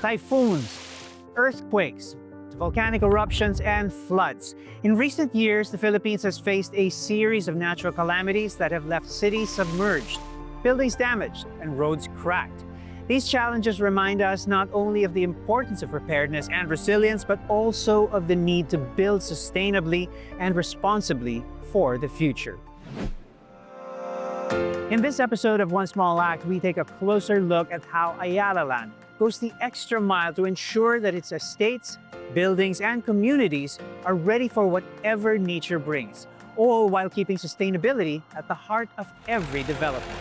typhoons, earthquakes, volcanic eruptions, and floods. In recent years, the Philippines has faced a series of natural calamities that have left cities submerged, buildings damaged, and roads cracked. These challenges remind us not only of the importance of preparedness and resilience, but also of the need to build sustainably and responsibly for the future. In this episode of One Small Act, we take a closer look at how Ayala Land goes the extra mile to ensure that its estates, buildings, and communities are ready for whatever nature brings, all while keeping sustainability at the heart of every development.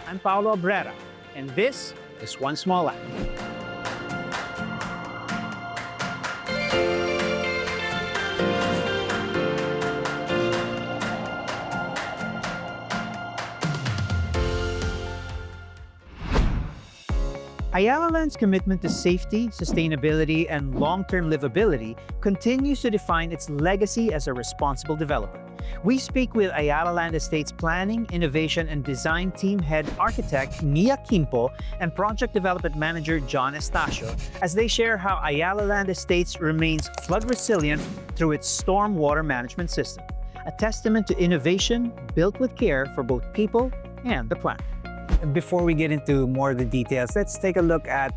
I'm Paulo Abrera, and this is One Small Act. Ayala Land's commitment to safety, sustainability, and long-term livability continues to define its legacy as a responsible developer. We speak with Ayala Land Estates Planning, Innovation, and Design Team Head Architect Nia Quimpo and Project Development Manager John Estacio as they share how Ayala Land Estates remains flood resilient through its stormwater management system, a testament to innovation built with care for both people and the planet. Before we get into more of the details, let's take a look at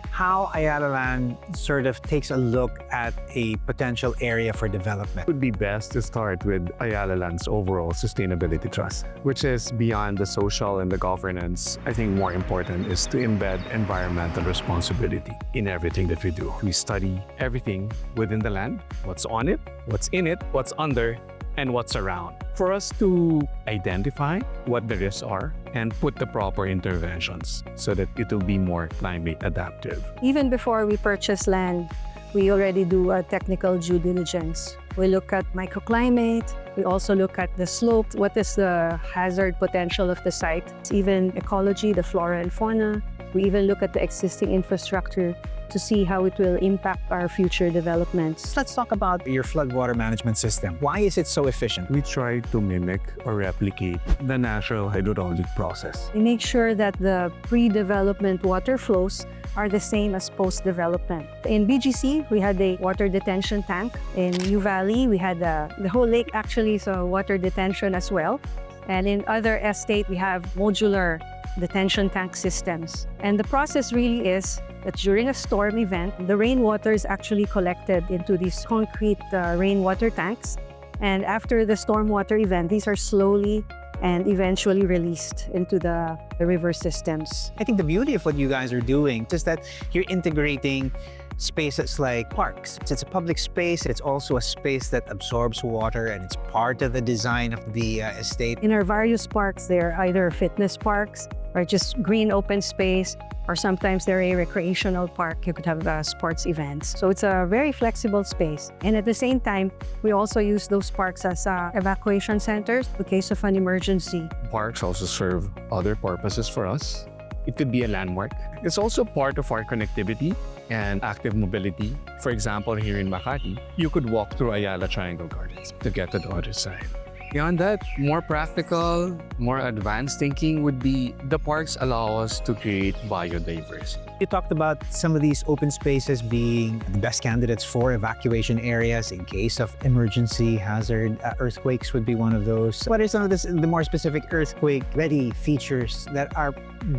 how Ayala Land sort of takes a look at a potential area for development. It would be best to start with Ayala Land's overall sustainability trust, which is beyond the social and the governance. I think more important is to embed environmental responsibility in everything that we do. We study everything within the land, what's on it, what's in it, what's under, and what's around, for us to identify what the risks are and put the proper interventions so that it will be more climate adaptive. Even before we purchase land, we already do a technical due diligence. We look at microclimate, we also look at the slope, what is the hazard potential of the site, even ecology, the flora and fauna. We even look at the existing infrastructure to see how it will impact our future developments. Let's talk about your floodwater management system. Why is it so efficient? We try to mimic or replicate the natural hydrologic process. We make sure that the pre-development water flows are the same as post-development. In BGC, we had a water detention tank. In New Valley, we had the whole lake actually is a water detention as well. And in other estate, we have modular detention tank systems. And the process really is that during a storm event, the rainwater is actually collected into these concrete rainwater tanks. And after the stormwater event, these are slowly and eventually released into the river systems. I think the beauty of what you guys are doing is that you're integrating spaces like parks. It's a public space, it's also a space that absorbs water, and it's part of the design of the estate. In our various parks, they're either fitness parks or just green open space, or sometimes they're a recreational park. You could have sports events. So it's a very flexible space. And at the same time, we also use those parks as evacuation centers in case of an emergency. Parks also serve other purposes for us. It could be a landmark. It's also part of our connectivity and active mobility. For example, here in Makati, you could walk through Ayala Triangle Gardens to get to the other side. Beyond that, more practical, more advanced thinking would be the parks allow us to create biodiversity. You talked about some of these open spaces being the best candidates for evacuation areas in case of emergency hazard. Earthquakes would be one of those. What are some of the more specific earthquake-ready features that are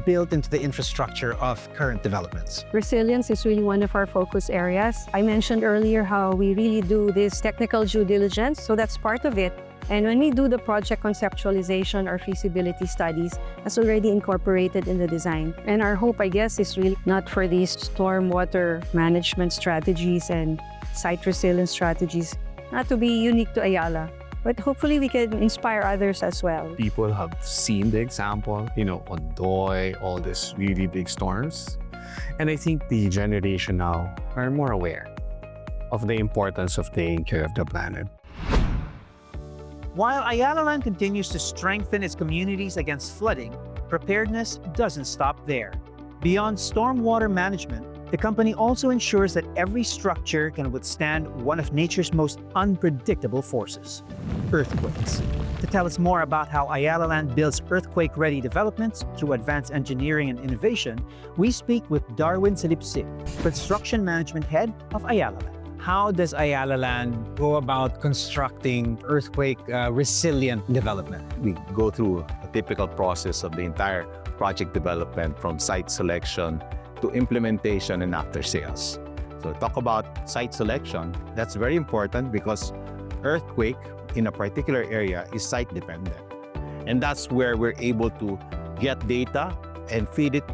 built into the infrastructure of current developments? Resilience is really one of our focus areas. I mentioned earlier how we really do this technical due diligence, so that's part of it. And when we do the project conceptualization or feasibility studies, that's already incorporated in the design. And our hope, I guess, is really not for these stormwater management strategies and site resilience strategies, not to be unique to Ayala, but hopefully we can inspire others as well. People have seen the example, on Doi, all these really big storms. And I think the generation now are more aware of the importance of taking care of the planet. While Ayala Land continues to strengthen its communities against flooding, preparedness doesn't stop there. Beyond stormwater management, the company also ensures that every structure can withstand one of nature's most unpredictable forces: earthquakes. To tell us more about how Ayala Land builds earthquake-ready developments through advanced engineering and innovation, we speak with Darwin Silipsip, Construction Management Head of Ayala Land. How does Ayala Land go about constructing earthquake-resilient development? We go through a typical process of the entire project development from site selection to implementation and after sales. So talk about site selection, that's very important because earthquake in a particular area is site dependent. And that's where we're able to get data and feed it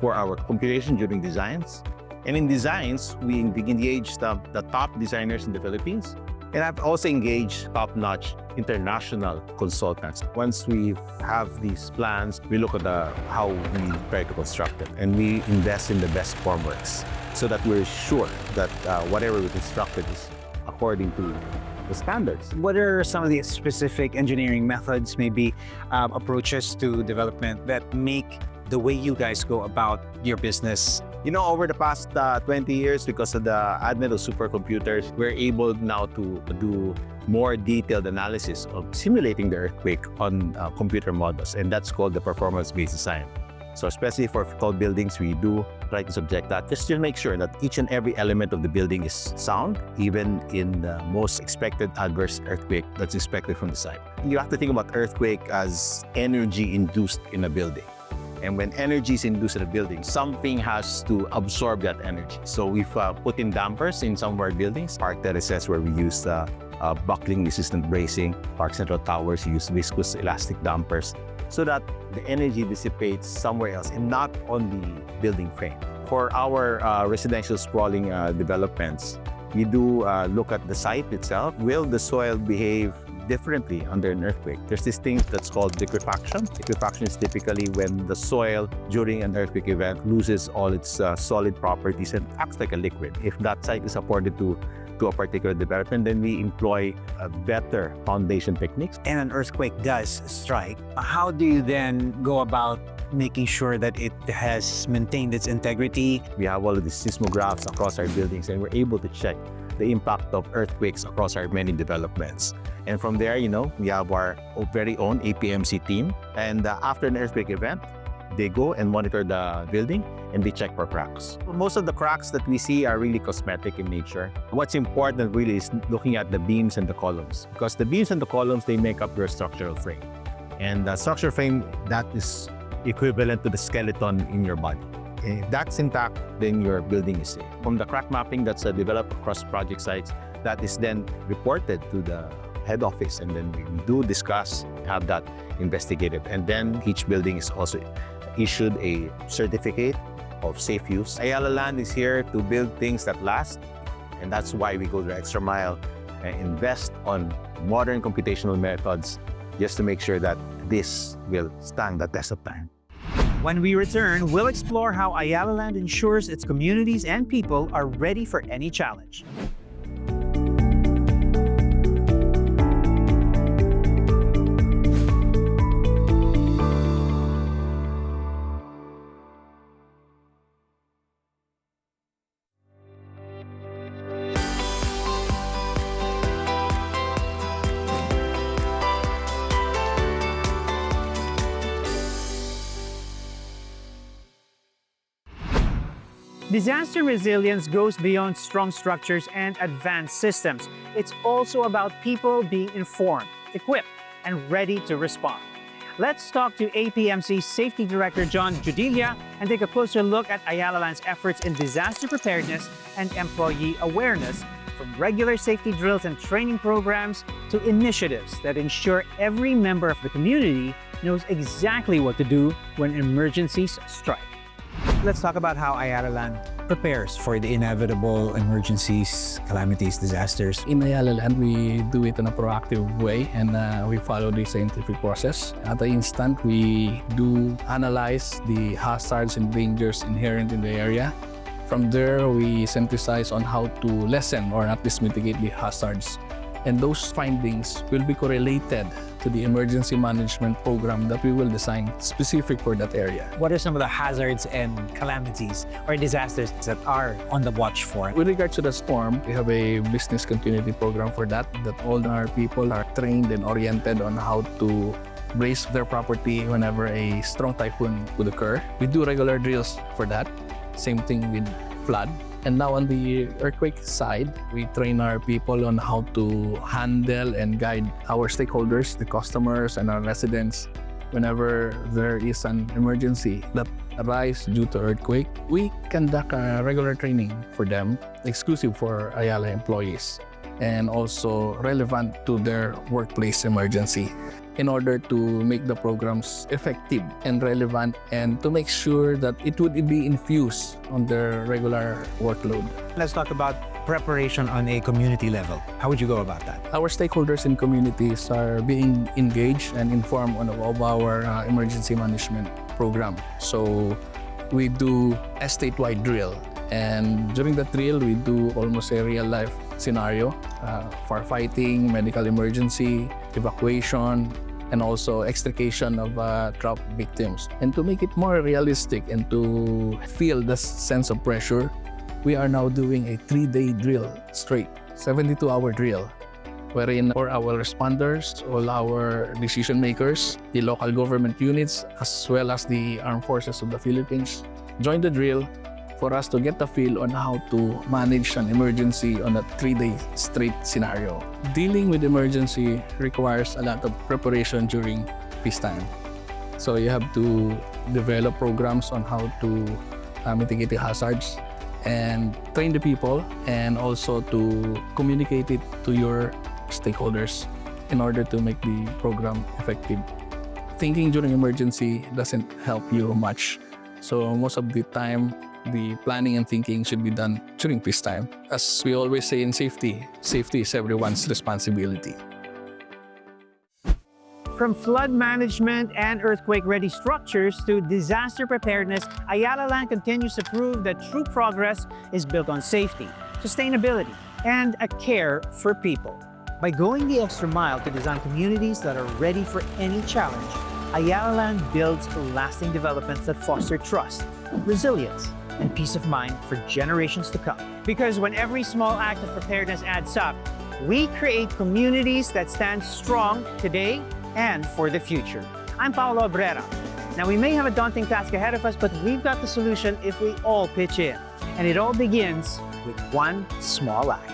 for our computation during designs. And in designs, we engage the top designers in the Philippines. And I've also engaged top-notch international consultants. Once we have these plans, we look at how we try to construct it. And we invest in the best formworks so that we're sure that whatever we constructed is according to the standards. What are some of the specific engineering methods, maybe approaches to development that make the way you guys go about your business? You know, over the past 20 years, because of the advent of supercomputers, we're able now to do more detailed analysis of simulating the earthquake on computer models, and that's called the performance-based design. So especially for tall buildings, we do try to subject that just to make sure that each and every element of the building is sound, even in the most expected adverse earthquake that's expected from the site. You have to think about earthquake as energy induced in a building. And when energy is induced in a building, something has to absorb that energy. So we've put in dampers in some of our buildings. Park terraces where we use buckling resistant bracing. Park Central Towers use viscous elastic dampers so that the energy dissipates somewhere else and not on the building frame. For our residential sprawling developments, we do look at the site itself. Will the soil behave differently under an earthquake? There's this thing that's called liquefaction. Liquefaction is typically when the soil during an earthquake event loses all its solid properties and acts like a liquid. If that site is afforded to a particular development, then we employ better foundation techniques. And an earthquake does strike. How do you then go about making sure that it has maintained its integrity? We have all of these seismographs across our buildings, and we're able to check the impact of earthquakes across our many developments. And from there, we have our very own APMC team. And after an earthquake event, they go and monitor the building and they check for cracks. Most of the cracks that we see are really cosmetic in nature. What's important really is looking at the beams and the columns, because the beams and the columns, they make up your structural frame. And the structural frame, that is equivalent to the skeleton in your body. If that's intact, then your building is safe. From the crack mapping that's developed across project sites, that is then reported to the head office, and then we do discuss, have that investigated. And then each building is also issued a certificate of safe use. Ayala Land is here to build things that last, and that's why we go the extra mile and invest on modern computational methods just to make sure that this will stand the test of time. When we return, we'll explore how Ayala Land ensures its communities and people are ready for any challenge. Disaster resilience goes beyond strong structures and advanced systems. It's also about people being informed, equipped, and ready to respond. Let's talk to APMC Safety Director John Judilia and take a closer look at Ayala Land's efforts in disaster preparedness and employee awareness, from regular safety drills and training programs to initiatives that ensure every member of the community knows exactly what to do when emergencies strike. Let's talk about how Ayala Land prepares for the inevitable emergencies, calamities, disasters. In Ayala Land, we do it in a proactive way, and we follow the scientific process. At the instant, we do analyze the hazards and dangers inherent in the area. From there, we synthesize on how to lessen or at least mitigate the hazards. And those findings will be correlated to the emergency management program that we will design specific for that area. What are some of the hazards and calamities or disasters that are on the watch for? With regards to the storm, we have a business continuity program for that all our people are trained and oriented on how to brace their property whenever a strong typhoon would occur. We do regular drills for that. Same thing with flood. And now on the earthquake side, we train our people on how to handle and guide our stakeholders, the customers and our residents whenever there is an emergency that arises due to earthquake. We conduct a regular training for them, exclusive for Ayala employees, and also relevant to their workplace emergency, in order to make the programs effective and relevant, and to make sure that it would be infused on their regular workload. Let's talk about preparation on a community level. How would you go about that? Our stakeholders in communities are being engaged and informed of our emergency management program. So we do a statewide drill, and during that drill, we do almost a real-life scenario, firefighting, medical emergency, evacuation, and also extrication of drought victims. And to make it more realistic and to feel the sense of pressure, we are now doing a 3-day drill straight, 72-hour drill, wherein for our responders, all our decision makers, the local government units, as well as the armed forces of the Philippines, join the drill for us to get a feel on how to manage an emergency on a 3-day straight scenario. Dealing with emergency requires a lot of preparation during peacetime. So you have to develop programs on how to mitigate the hazards and train the people, and also to communicate it to your stakeholders in order to make the program effective. Thinking during emergency doesn't help you much. So most of the time, the planning and thinking should be done during peacetime. As we always say in safety, safety is everyone's responsibility. From flood management and earthquake-ready structures to disaster preparedness, Ayala Land continues to prove that true progress is built on safety, sustainability, and a care for people. By going the extra mile to design communities that are ready for any challenge, Ayala Land builds lasting developments that foster trust, resilience, and peace of mind for generations to come. Because when every small act of preparedness adds up, we create communities that stand strong today and for the future. I'm Paolo Abrera. Now, we may have a daunting task ahead of us, but we've got the solution if we all pitch in. And it all begins with one small act.